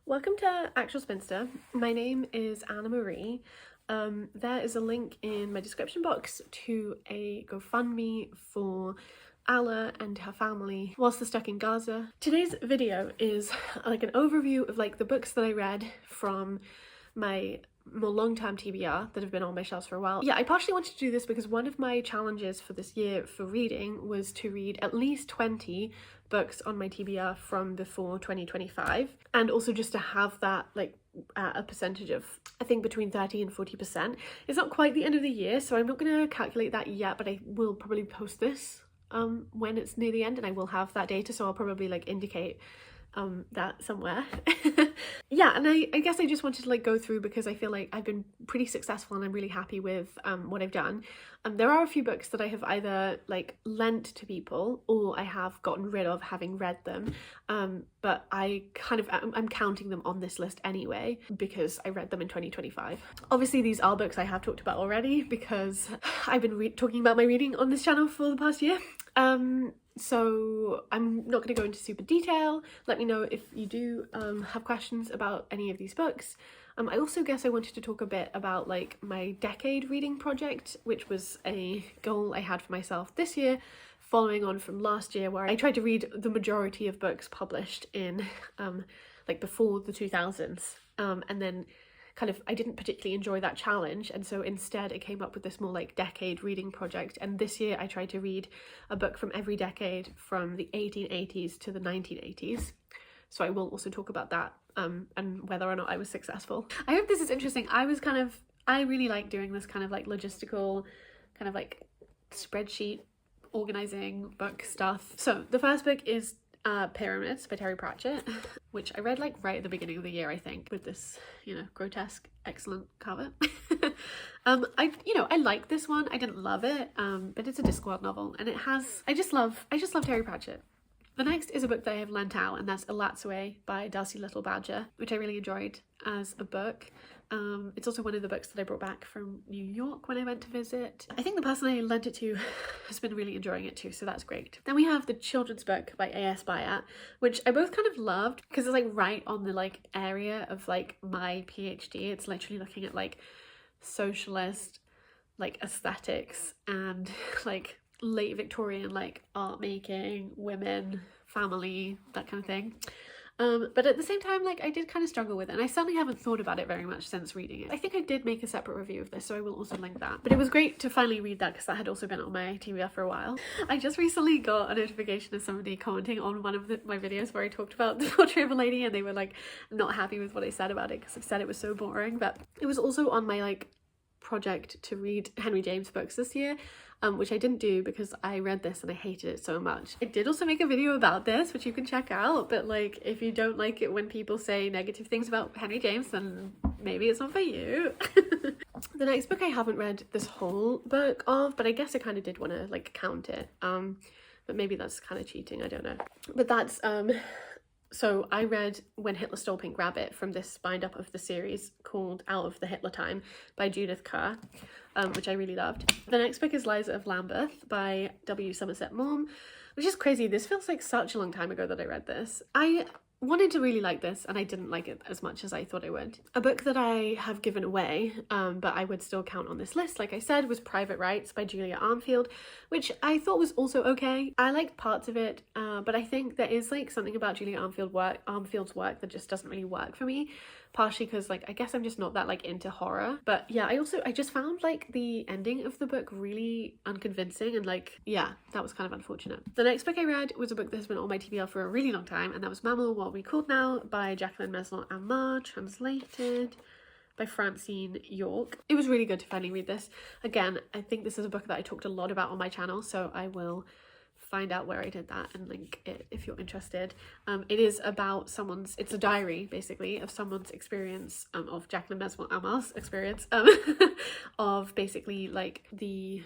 Welcome to Actual Spinster. My name is Anna Marie. There is a link in my description box to a GoFundMe for Allah and her family whilst they're stuck in Gaza. Today's video is like an overview of like the books that I read from my more long-term TBR that have been on my shelves for a while. Yeah, I partially wanted to do this because one of my challenges for this year for reading was to read at least 20 books on my TBR from before 2025, and also just to have that like at a percentage of, I think, between 30 and 40%. It's not quite the end of the year, so I'm not going to calculate that yet, but I will probably post this when it's near the end, and I will have that data, so I'll probably like indicate that somewhere. Yeah, and I guess I just wanted to like go through because I feel like I've been pretty successful and I'm really happy with what I've done. There are a few books that I have either like lent to people or I have gotten rid of having read them, but I'm counting them on this list anyway because I read them in 2025. Obviously these are books I have talked about already because I've been talking about my reading on this channel for the past year. So I'm not going to go into super detail. Let me know if you do have questions about any of these books. I also guess I wanted to talk a bit about like my decade reading project, which was a goal I had for myself this year, following on from last year where I tried to read the majority of books published in like before the 2000s, and then kind of I didn't particularly enjoy that challenge, and so instead I came up with this more like decade reading project. And this year I tried to read a book from every decade from the 1880s to the 1980s, so I will also talk about that and whether or not I was successful. I hope this is interesting. I really like doing this kind of like logistical kind of like spreadsheet organizing book stuff. So the first book is Pyramids by Terry Pratchett, which I read like right at the beginning of the year, I think, with this, you know, grotesque, excellent cover. I like this one. I didn't love it, but it's a Discworld novel, and it has, I just love Terry Pratchett. The next is a book that I have lent out, and that's Elatsue by Darcy Little Badger, which I really enjoyed as a book. It's also one of the books that I brought back from New York when I went to visit. I think the person I lent it to has been really enjoying it too, so that's great. Then we have the children's book by A.S. Byatt, which I both kind of loved because it's like right on the like area of like my PhD. It's literally looking at like socialist like aesthetics and like late Victorian like art making, women, family, that kind of thing. But at the same time, like I did kind of struggle with it, and I certainly haven't thought about it very much since reading it. I think I did make a separate review of this, so I will also link that. But it was great to finally read that because that had also been on my TBR for a while. I just recently got a notification of somebody commenting on one of my videos where I talked about The Portrait of a Lady, and they were like not happy with what I said about it because I said it was so boring. But it was also on my like project to read Henry James books this year, which I didn't do because I read this and I hated it so much. I did also make a video about this, which you can check out, but like if you don't like it when people say negative things about Henry James, then maybe it's not for you. The next book I haven't read this whole book of, but I guess I kind of did want to like count it, but maybe that's kind of cheating, I don't know. But that's so I read When Hitler Stole Pink Rabbit from this bind-up of the series called Out of the Hitler Time by Judith Kerr, which I really loved. The next book is Liza of Lambeth by W. Somerset Maugham, which is crazy. This feels like such a long time ago that I read this. I wanted to really like this and I didn't like it as much as I thought I would. A book that I have given away, but I would still count on this list, like I said, was Private Rights by Julia Armfield, which I thought was also okay. I liked parts of it, but I think there is like something about Julia Armfield's work that just doesn't really work for me, partially because like I guess I'm just not that like into horror. But yeah, I just found like the ending of the book really unconvincing, and like yeah, that was kind of unfortunate. The next book I read was a book that has been on my TBR for a really long time, and that was Mammal What We Called Now by Jacqueline Maslon-Amar, translated by Francine York. It was really good to finally read this. Again, I think this is a book that I talked a lot about on my channel, so I will find out where I did that and link it if you're interested. It is about it's a diary basically of someone's experience, of Jacqueline Maslon-Amar's experience, of basically like the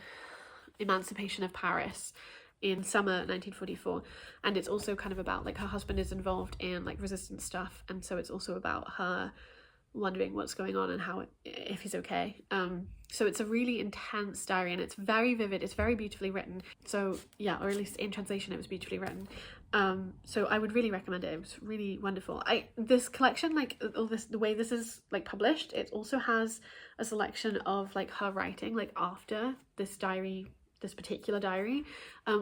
emancipation of Paris in summer 1944, and it's also kind of about like her husband is involved in like resistance stuff, and so it's also about her wondering what's going on and if he's okay. So it's a really intense diary, and it's very vivid, it's very beautifully written. So yeah, or at least in translation it was beautifully written. So I would really recommend it. It was really wonderful. This collection, like all this, the way this is like published, it also has a selection of like her writing like after this particular diary,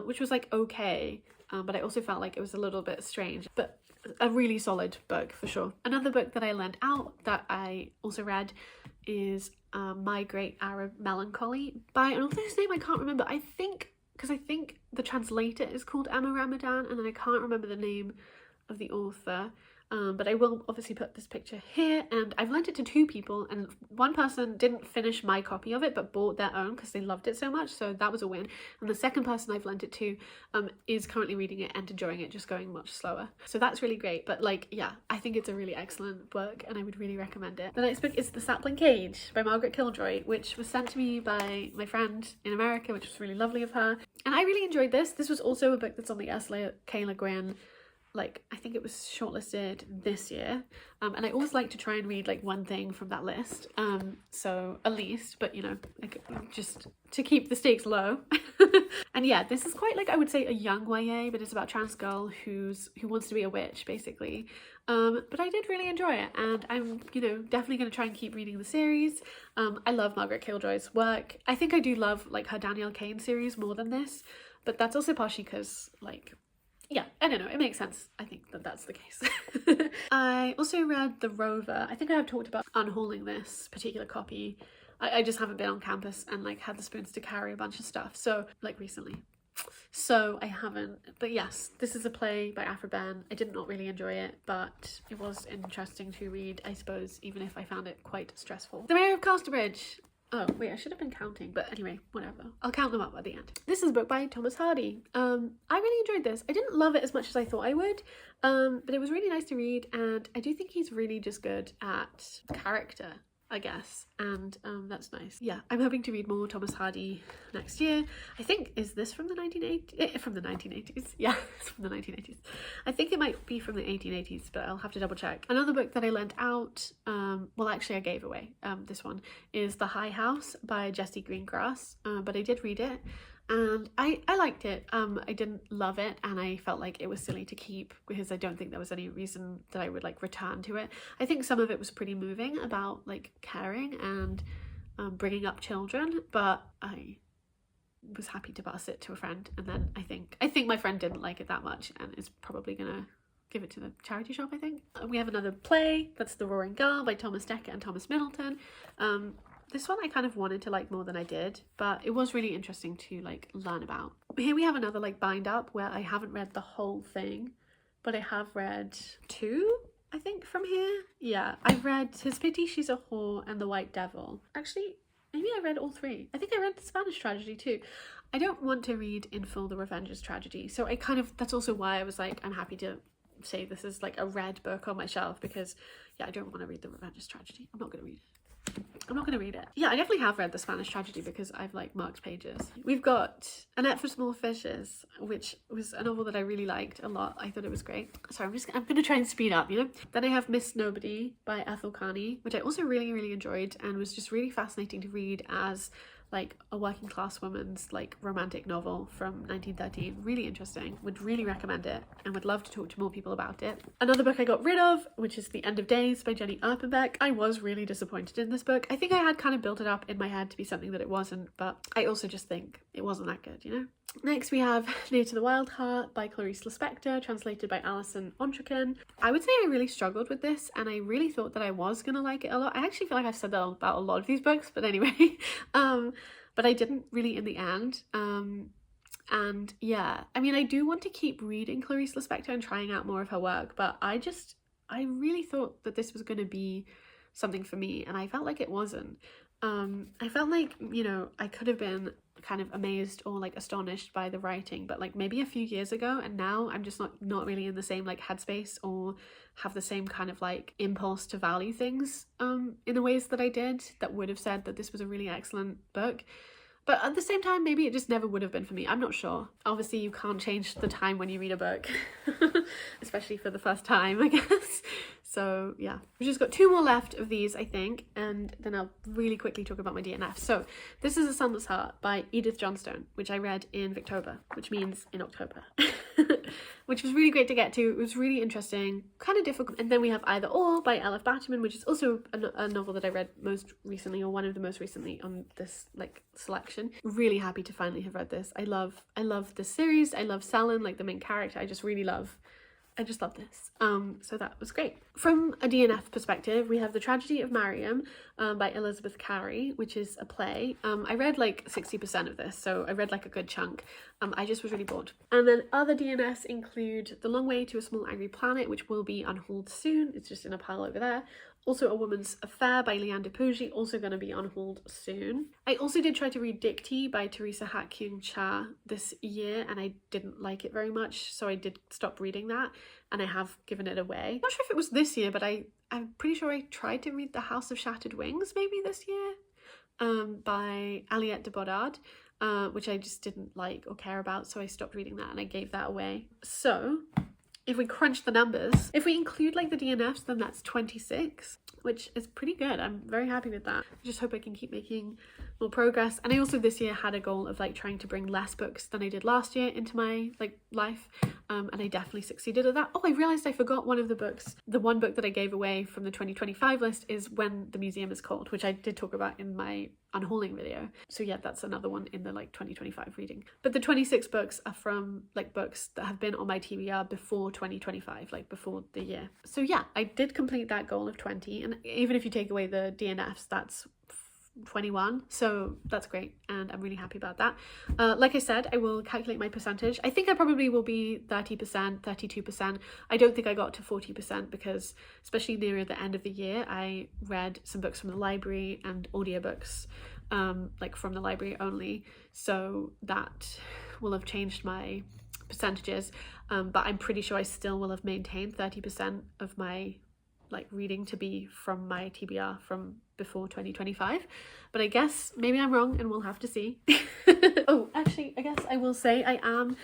which was like okay, but I also felt like it was a little bit strange, but a really solid book for sure. Another book that I lent out that I also read is My Great Arab Melancholy by an author whose name I can't remember. I think the translator is called Emma Ramadan, and then I can't remember the name of the author. But I will obviously put this picture here, and I've lent it to 2 people, and one person didn't finish my copy of it but bought their own because they loved it so much, so that was a win. And the second person I've lent it to is currently reading it and enjoying it, just going much slower, so that's really great. But like, yeah, I think it's a really excellent book and I would really recommend it. The next book is The Sapling Cage by Margaret Killjoy, which was sent to me by my friend in America, which was really lovely of her, and I really enjoyed this. This was also a book that's on the Ursula K. Le Guin, like, I think it was shortlisted this year, and I always like to try and read like one thing from that list, so at least, but you know, like, just to keep the stakes low. And yeah, this is quite like, I would say, a young YA, but it's about a trans girl who wants to be a witch basically, but I did really enjoy it, and I'm, you know, definitely going to try and keep reading the series. I love Margaret Killjoy's work. I think I do love like her Danielle Kane series more than this, but that's also partially because, like, yeah, I don't know, it makes sense. I think that that's the case. I also read The Rover. I think I have talked about unhauling this particular copy. I just haven't been on campus and like had the spoons to carry a bunch of stuff, so like recently. So I haven't, but yes, this is a play by Aphra Behn. I did not really enjoy it, but it was interesting to read, I suppose, even if I found it quite stressful. The Mayor of Casterbridge. Oh wait, I should have been counting, but anyway, whatever. I'll count them up at the end. This is a book by Thomas Hardy. I really enjoyed this. I didn't love it as much as I thought I would, but it was really nice to read, and I do think he's really just good at character, I guess, and that's nice. Yeah, I'm hoping to read more Thomas Hardy next year. I think, is this from the 1980s? From the 1980s? Yeah, it's from the 1980s. I think it might be from the 1880s, but I'll have to double check. Another book that I lent out, well actually I gave away, this one, is The High House by Jessie Greengrass, but I did read it, and I liked it. I didn't love it, and I felt like it was silly to keep because I don't think there was any reason that I would like return to it. I think some of it was pretty moving about like caring and bringing up children, but I was happy to pass it to a friend, and then I think my friend didn't like it that much and is probably gonna give it to the charity shop, I think. We have another play, that's The Roaring Gull by Thomas Dekker and Thomas Middleton. This one I kind of wanted to like more than I did, but it was really interesting to like learn about. Here we have another like bind up where I haven't read the whole thing, but I have read 2, I think, from here. Yeah, I've read Tis Pity She's a Whore and The White Devil. Actually, maybe I read all 3. I think I read The Spanish Tragedy too. I don't want to read in full The Revenger's Tragedy, so I kind of, that's also why I was like, I'm happy to say this is like a read book on my shelf, because yeah, I don't want to read The Revenger's Tragedy. I'm not going to read it. Yeah, I definitely have read The Spanish Tragedy because I've like marked pages. We've got A Net for Small Fishes, which was a novel that I really liked a lot. I thought it was great. So I'm gonna try and speed up, you know. Then I have Miss Nobody by Ethel Carney, which I also really enjoyed and was just really fascinating to read as like a working class woman's like romantic novel from 1913. Really interesting. Would really recommend it and would love to talk to more people about it. Another book I got rid of, which is The End of Days by Jenny Erpenbeck. I was really disappointed in this book. I think I had kind of built it up in my head to be something that it wasn't, but I also just think it wasn't that good, you know? Next we have Near to the Wild Heart by Clarice Lispector, translated by Alison Ontrokin. I would say I really struggled with this, and I really thought that I was gonna like it a lot. I actually feel like I've said that about a lot of these books, but anyway. But I didn't really in the end. And yeah, I mean, I do want to keep reading Clarice Lispector and trying out more of her work, but I really thought that this was going to be something for me, and I felt like it wasn't. I felt like, you know, I could have been kind of amazed or like astonished by the writing, but like maybe a few years ago, and now I'm just not really in the same like headspace or have the same kind of like impulse to value things in the ways that I did that would have said that this was a really excellent book. But at the same time, maybe it just never would have been for me. I'm not sure. Obviously, you can't change the time when you read a book, especially for the first time, I guess. So yeah, we've just got 2 more left of these, I think, and then I'll really quickly talk about my DNF. So this is A Sunless Heart by Edith Johnstone, which I read in Victober, which means in October. Which was really great to get to. It was really interesting, kind of difficult. And then we have Either Or by L.F. Batterman, which is also a novel that I read most recently, or one of the most recently on this like selection. Really happy to finally have read this. I love this series. I love Selin, like the main character. I just love this. So that was great. From a DNF perspective, we have The Tragedy of Mariam by Elizabeth Cary, which is a play. I read like 60% of this, so I read like a good chunk. I just was really bored. And then other DNFs include The Long Way to a Small Angry Planet, which will be on hold soon. It's just in a pile over there. Also A Woman's Affair by Leanne Depougy, also going to be on hold soon. I also did try to read Dictee by Teresa Ha Kyung Cha this year, and I didn't like it very much, so I did stop reading that, and I have given it away. I'm not sure if it was this year, but I'm pretty sure I tried to read The House of Shattered Wings maybe this year, by Aliette de Bodard, which I just didn't like or care about, so I stopped reading that and I gave that away. So if we crunch the numbers, if we include like the DNFs, then that's 26, which is pretty good. I'm very happy with that. I just hope I can keep making more progress. And I also this year had a goal of like trying to bring less books than I did last year into my like life, and I definitely succeeded at that. Oh, I realized I forgot one of the books. The one book that I gave away from the 2025 list is When the Museum is Cold, which I did talk about in my unhauling video. So yeah, that's another one in the like 2025 reading. But the 26 books are from like books that have been on my TBR before 2025, like before the year. So yeah, I did complete that goal of 20, and even if you take away the DNFs, that's 21, so that's great, and I'm really happy about that. Like I said, I will calculate my percentage. I think I probably will be 30%, 32%. I don't think I got to 40% because especially near the end of the year I read some books from the library and audiobooks like from the library only, so that will have changed my percentages, but I'm pretty sure I still will have maintained 30% of my like reading to be from my TBR from before 2025, but I guess maybe I'm wrong and we'll have to see. Oh, actually, I guess I will say I am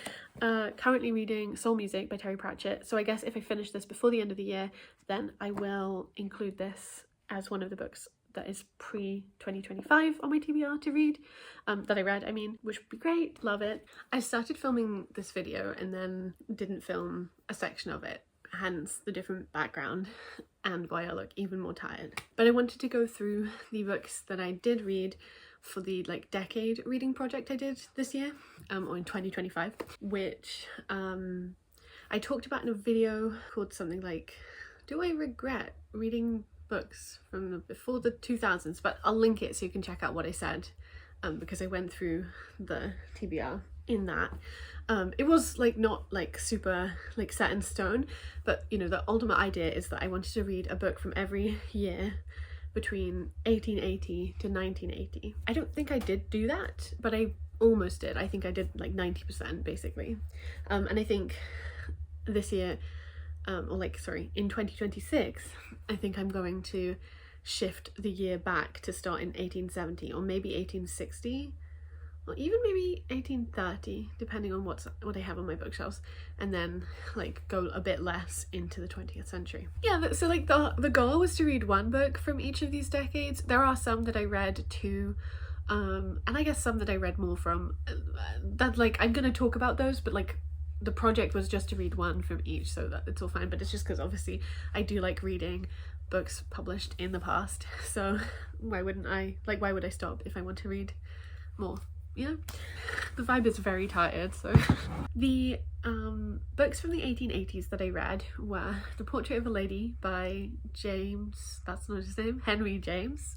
currently reading Soul Music by Terry Pratchett, so I guess if I finish this before the end of the year, then I will include this as one of the books that is pre-2025 on my TBR to read, that I read, I mean, which would be great. Love it. I started filming this video and then didn't film a section of it, hence the different background and why I look even more tired. But I wanted to go through the books that I did read for the like decade reading project I did this year, or in 2025, which I talked about in a video called something like, do I regret reading books from before the 2000s? But I'll link it so you can check out what I said, because I went through the TBR in that. It was like not like super like set in stone, but you know, the ultimate idea is that I wanted to read a book from every year between 1880 to 1980. I don't think I did do that, but I almost did. I think I did like 90% basically. And I think this year, in 2026, I think I'm going to shift the year back to start in 1870 or maybe 1860. Or even maybe 1830, depending on what I have on my bookshelves, and then like go a bit less into the 20th century. Yeah, so like the goal was to read one book from each of these decades. There are some that I read too, and I guess some that I read more from, that like I'm gonna talk about those, but like the project was just to read one from each, so that it's all fine. But it's just because obviously I do like reading books published in the past, so why would I stop if I want to read more? You know, the vibe is very tired. So the books from the 1880s that I read were The Portrait of a Lady by James, that's not his name, Henry James,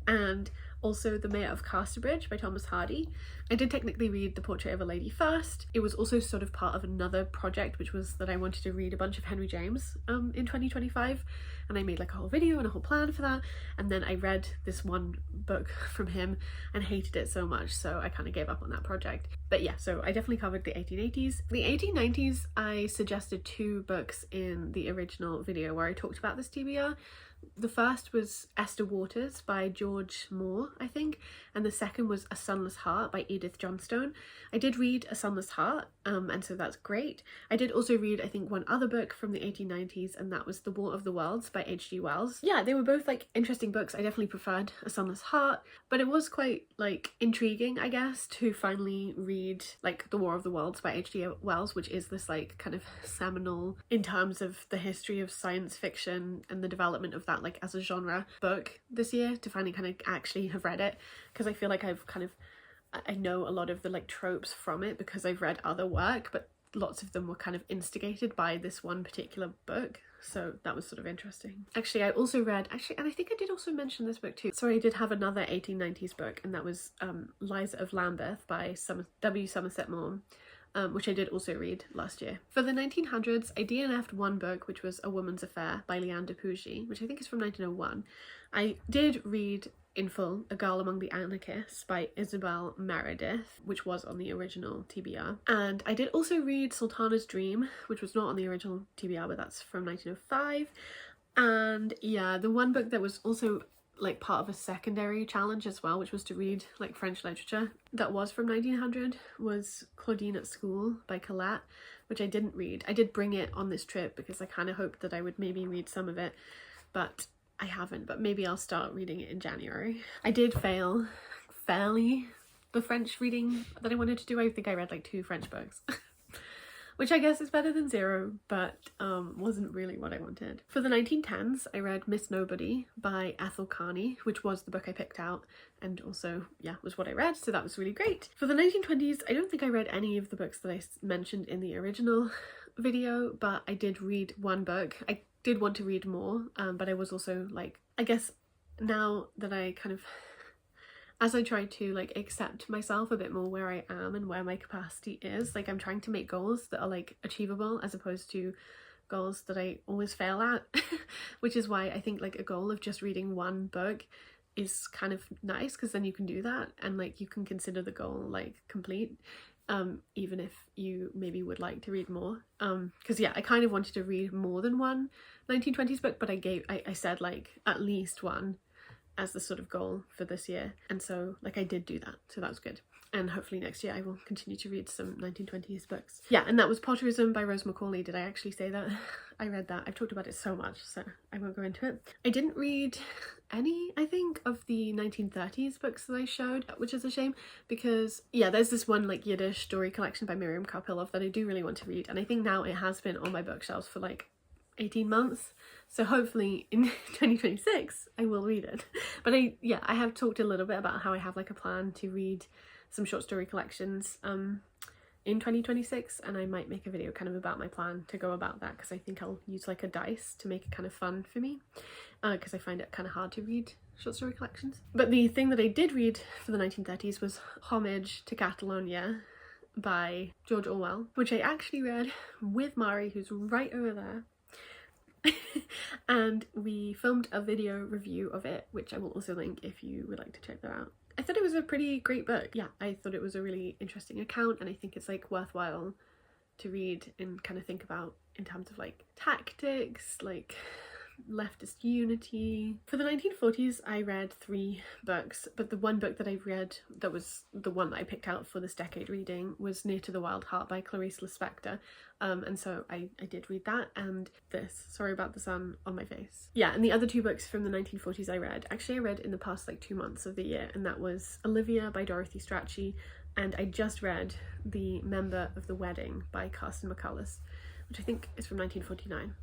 and also The Mayor of Casterbridge by Thomas Hardy. I did technically read The Portrait of a Lady first. It was also sort of part of another project, which was that I wanted to read a bunch of Henry James in 2025, and I made like a whole video and a whole plan for that, and then I read this one book from him and hated it so much, so I kind of gave up on that project. But yeah, so I definitely covered the 1880s. The 1890s, I suggested 2 books in the original video where I talked about this TBR. The first was Esther Waters by George Moore, I think, and the second was A Sunless Heart by Edith Johnstone. I did read A Sunless Heart, and so that's great. I did also read, I think, one other book from the 1890s, and that was The War of the Worlds by H.G. Wells. Yeah, they were both like interesting books. I definitely preferred A Sunless Heart, but it was quite like intriguing, I guess, to finally read like The War of the Worlds by H.G. Wells, which is this like kind of seminal in terms of the history of science fiction and the development of that like as a genre book this year, to finally kind of actually have read it, because I feel like I know a lot of the like tropes from it because I've read other work, but lots of them were kind of instigated by this one particular book, so that was sort of interesting. Actually, I also read, and I think I did also mention this book too. Sorry, I did have another 1890s book, and that was Liza of Lambeth by W. Somerset Maugham, which I did also read last year. For the 1900s, I DNF'd one book, which was A Woman's Affair by Leanne de Pougy, which I think is from 1901. I did read in full A Girl Among the Anarchists by Isabel Meredith, which was on the original TBR. And I did also read Sultana's Dream, which was not on the original TBR, but that's from 1905. And yeah, the one book that was also like part of a secondary challenge as well, which was to read like French literature that was from 1900, was Claudine at School by Colette, which I didn't read. I did bring it on this trip because I kind of hoped that I would maybe read some of it, but I haven't, but maybe I'll start reading it in January. I did fail fairly the French reading that I wanted to do. I think I read like 2 French books, which I guess is better than 0, but wasn't really what I wanted. For the 1910s, I read Miss Nobody by Ethel Kearney, which was the book I picked out, and also, yeah, was what I read, so that was really great. For the 1920s, I don't think I read any of the books that I mentioned in the original video, but I did read one book. I did want to read more, but I was also like, I guess now that I kind of, as I try to like accept myself a bit more where I am and where my capacity is, like I'm trying to make goals that are like achievable as opposed to goals that I always fail at, which is why I think like a goal of just reading one book is kind of nice, because then you can do that and like you can consider the goal like complete, even if you maybe would like to read more, because yeah, I kind of wanted to read more than one 1920s book, but I said like at least one as the sort of goal for this year, and so like I did do that, so that was good. And hopefully next year I will continue to read some 1920s books. Yeah, and that was Potterism by Rose Macaulay. Did I actually say that? I read that. I've talked about it so much, so I won't go into it. I didn't read any, I think, of the 1930s books that I showed, which is a shame, because yeah, there's this one like Yiddish story collection by Miriam Karpilov that I do really want to read, and I think now it has been on my bookshelves for like 18 months, so hopefully in 2026 I will read it. But I have talked a little bit about how I have like a plan to read some short story collections in 2026, and I might make a video kind of about my plan to go about that, because I think I'll use like a dice to make it kind of fun for me, because I find it kind of hard to read short story collections. But the thing that I did read for the 1930s was Homage to Catalonia by George Orwell, which I actually read with Mari, who's right over there. And we filmed a video review of it, which I will also link if you would like to check that out. I thought it was a pretty great book. Yeah, I thought it was a really interesting account, and I think it's like worthwhile to read and kind of think about in terms of like tactics, like leftist unity. For the 1940s, I read 3 books, but the one book that I read that was the one that I picked out for this decade reading was Near to the Wild Heart by Clarice Lispector, and so I did read that, and this, sorry about the sun on my face. Yeah, and the other 2 books from the 1940s I read in the past like 2 months of the year, and that was Olivia by Dorothy Strachey, and I just read The Member of the Wedding by Carsten McCullers, which I think is from 1949.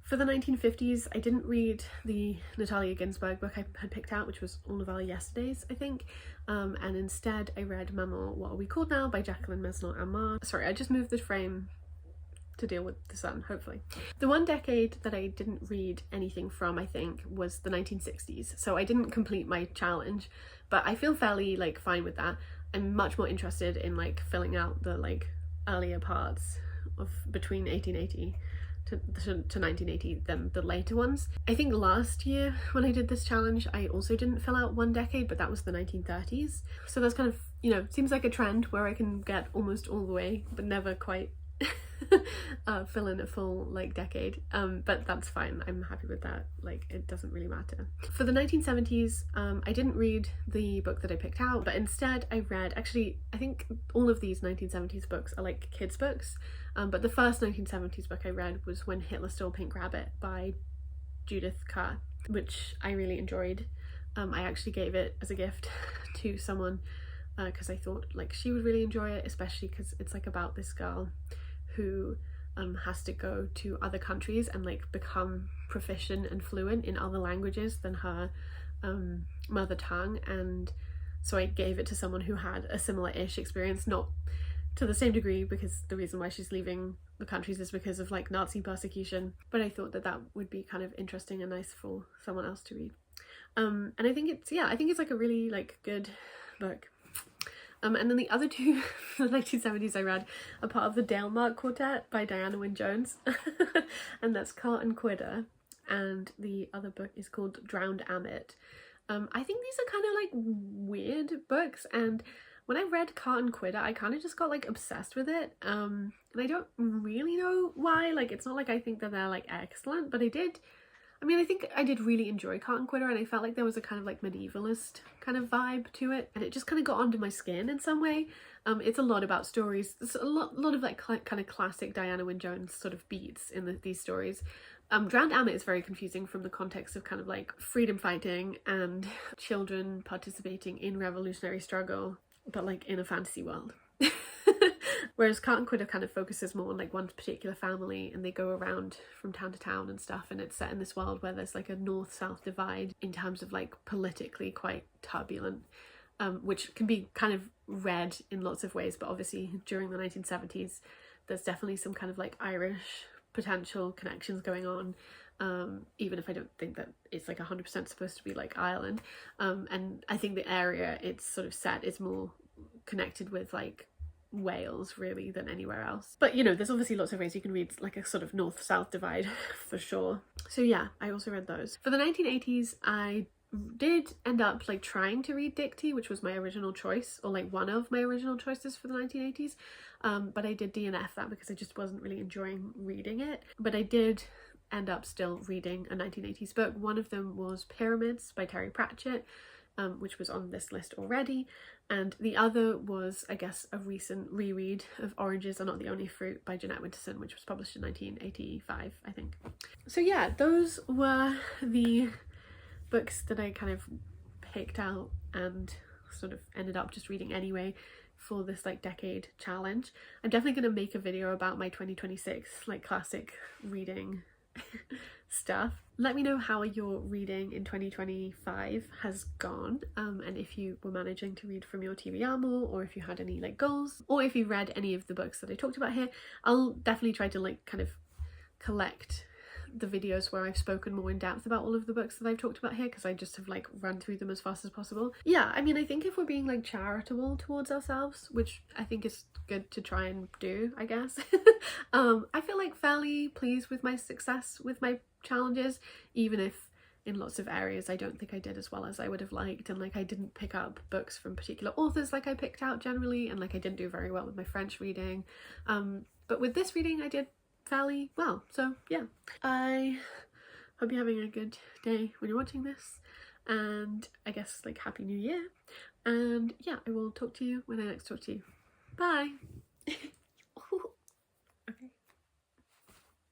For the 1950s, I didn't read the Natalia Ginsburg book I had picked out, which was All of Our Yesterdays, I think, and instead I read Maman, What Are We Called Now by Jacqueline Mesnard-Amar. Sorry, I just moved the frame to deal with the sun, hopefully. The one decade that I didn't read anything from, I think, was the 1960s, so I didn't complete my challenge, but I feel fairly like fine with that. I'm much more interested in like filling out the like earlier parts of between 1880 to 1980 than the later ones. I think last year when I did this challenge I also didn't fill out one decade, but that was the 1930s, so that's kind of, you know, seems like a trend where I can get almost all the way but never quite fill in a full like decade, but that's fine. I'm happy with that. Like, it doesn't really matter. For the 1970s, I didn't read the book that I picked out, but instead I read, actually I think all of these 1970s books are like kids books, but the first 1970s book I read was When Hitler Stole Pink Rabbit by Judith Kerr, which I really enjoyed. I actually gave it as a gift to someone because I thought like she would really enjoy it, especially because it's like about this girl who has to go to other countries and like become proficient and fluent in other languages than her mother tongue. And so I gave it to someone who had a similar-ish experience, not to the same degree, because the reason why she's leaving the countries is because of like Nazi persecution, but I thought that that would be kind of interesting and nice for someone else to read. And I think it's, yeah, I think it's like a really like good book. And then the other two from the 1970s I read are part of the Dalemark Quartet by Diana Wynne Jones, and that's Cart and Quitter, and the other book is called Drowned Amit. I think these are kind of like weird books, and when I read Cart and Quitter I kind of just got like obsessed with it, and I don't really know why. Like, it's not like I think that they're like excellent, but I think I did really enjoy Cart and Quitter, and I felt like there was a kind of like medievalist kind of vibe to it, and it just kind of got under my skin in some way. It's a lot about stories. It's a lot of like kind of classic Diana Wynne Jones sort of beats in these stories. Drowned Amit is very confusing from the context of kind of like freedom fighting and children participating in revolutionary struggle, but like in a fantasy world. Whereas Cart and Quitter kind of focuses more on like one particular family, and they go around from town to town and stuff, and it's set in this world where there's like a north-south divide in terms of like politically quite turbulent, which can be kind of read in lots of ways, but obviously during the 1970s there's definitely some kind of like Irish potential connections going on, even if I don't think that it's like 100% supposed to be like Ireland, and I think the area it's sort of set is more connected with like Wales really than anywhere else. But you know, there's obviously lots of ways you can read like a sort of north-south divide for sure. So yeah, I also read those. For the 1980s I did end up like trying to read Dictee, which was my original choice, or like one of my original choices for the 1980s, but I did DNF that because I just wasn't really enjoying reading it. But I did end up still reading a 1980s book. One of them was Pyramids by Terry Pratchett, which was on this list already, and the other was, I guess, a recent reread of Oranges Are Not the Only Fruit by Jeanette Winterson, which was published in 1985, I think. So yeah, those were the books that I kind of picked out and sort of ended up just reading anyway for this like decade challenge. I'm definitely going to make a video about my 2026 like classic reading stuff. Let me know how your reading in 2025 has gone, and if you were managing to read from your TBR more, or if you had any like goals, or if you read any of the books that I talked about here. I'll definitely try to like kind of collect the videos where I've spoken more in depth about all of the books that I've talked about here, because I just have like run through them as fast as possible. Yeah, I mean, I think if we're being like charitable towards ourselves, which I think is good to try and do, I guess, I feel like fairly pleased with my success with my challenges, even if in lots of areas I don't think I did as well as I would have liked, and like I didn't pick up books from particular authors like I picked out generally, and like I didn't do very well with my French reading, but with this reading I did fairly well. So yeah, I hope you're having a good day when you're watching this, and I guess like Happy New Year, and yeah, I will talk to you when I next talk to you. Bye.